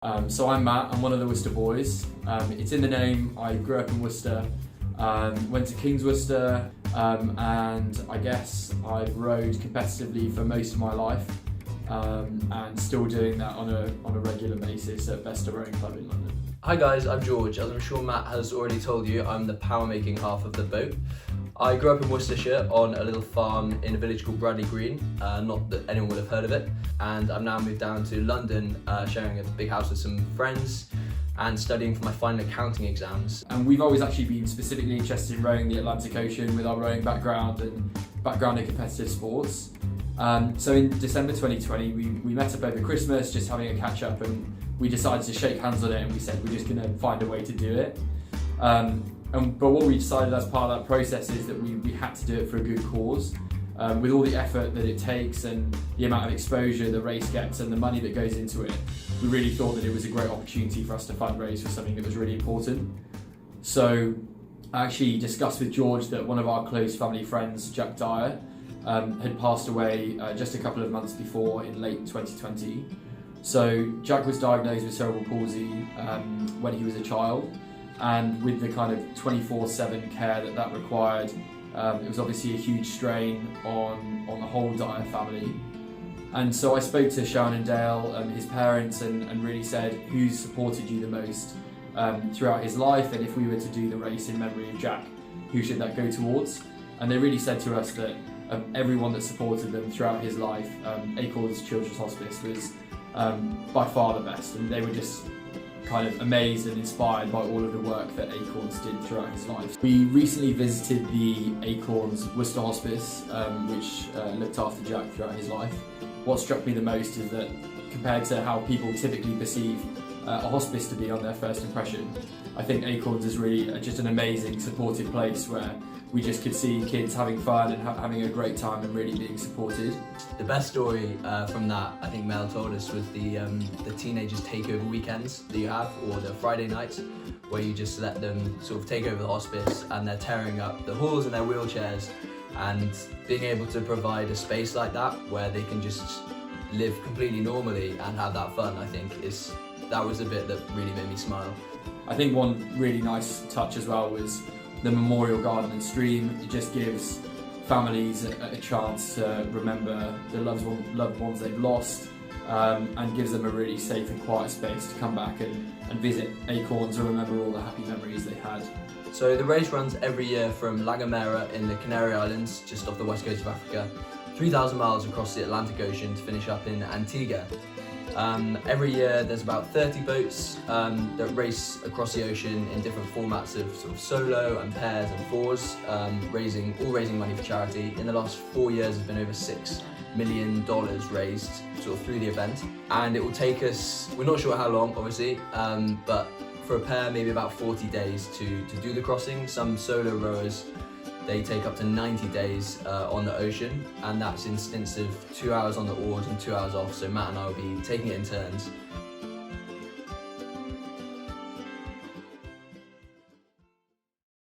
So I'm Matt, I'm one of the Worcester Buoys. It's in the name. I grew up in Worcester, went to King's Worcester, and I guess I've rowed competitively for most of my life, and still doing that on a regular basis at Best Rowing Club in London. Hi guys, I'm George. As I'm sure Matt has already told you, I'm the power making half of the boat. I grew up in Worcestershire on a little farm in a village called Bradley Green, not that anyone would have heard of it, and I've now moved down to London, sharing a big house with some friends and studying for my final accounting exams. And we've always actually been specifically interested in rowing the Atlantic Ocean with our rowing background and background in competitive sports. So in December 2020, we met up over Christmas, just having a catch up, and we decided to shake hands on it, and we said we're just going to find a way to do it. But what we decided as part of that process is that we had to do it for a good cause. With all the effort that it takes and the amount of exposure the race gets and the money that goes into it, we really thought that it was a great opportunity for us to fundraise for something that was really important. So I actually discussed with George that one of our close family friends, Jack Dyer, had passed away just a couple of months before in late 2020. So Jack was diagnosed with cerebral palsy when he was a child, and with the kind of 24/7 care that required, it was obviously a huge strain on the whole Dyer family. And so I spoke to Sharon and Dale, his parents, and really said, who's supported you the most throughout his life, and if we were to do the race in memory of Jack, who should that go towards? And they really said to us that everyone that supported them throughout his life, Acorns Children's Hospice was by far the best, and they were just kind of amazed and inspired by all of the work that Acorns did throughout his life. We recently visited the Acorns Worcester Hospice, which looked after Jack throughout his life. What struck me the most is that compared to how people typically perceive a hospice to be on their first impression, I think Acorns is really just an amazing supportive place where we just could see kids having fun and having a great time and really being supported. The best story from that, I think Mel told us, was the teenagers takeover weekends that you have, or the Friday nights, where you just let them sort of take over the hospice and they're tearing up the halls in their wheelchairs, and being able to provide a space like that where they can just live completely normally and have that fun, I think that was the bit that really made me smile. I think one really nice touch as well was the memorial garden and stream. It just gives families a chance to remember the loved ones they've lost, and gives them a really safe and quiet space to come back and visit Acorns and remember all the happy memories they had. So the race runs every year from La Gomera in the Canary Islands, just off the west coast of Africa, 3,000 miles across the Atlantic Ocean to finish up in Antigua. Every year there's about 30 boats that race across the ocean in different formats of sort of solo and pairs and fours, raising money for charity. In the last 4 years there's been over $6 million raised sort of through the event, and it will take us, we're not sure how long obviously, but for a pair maybe about 40 days to do the crossing. Some solo rowers, they take up to 90 days on the ocean, and that's in stints of 2 hours on the oars and 2 hours off. So Matt and I will be taking it in turns,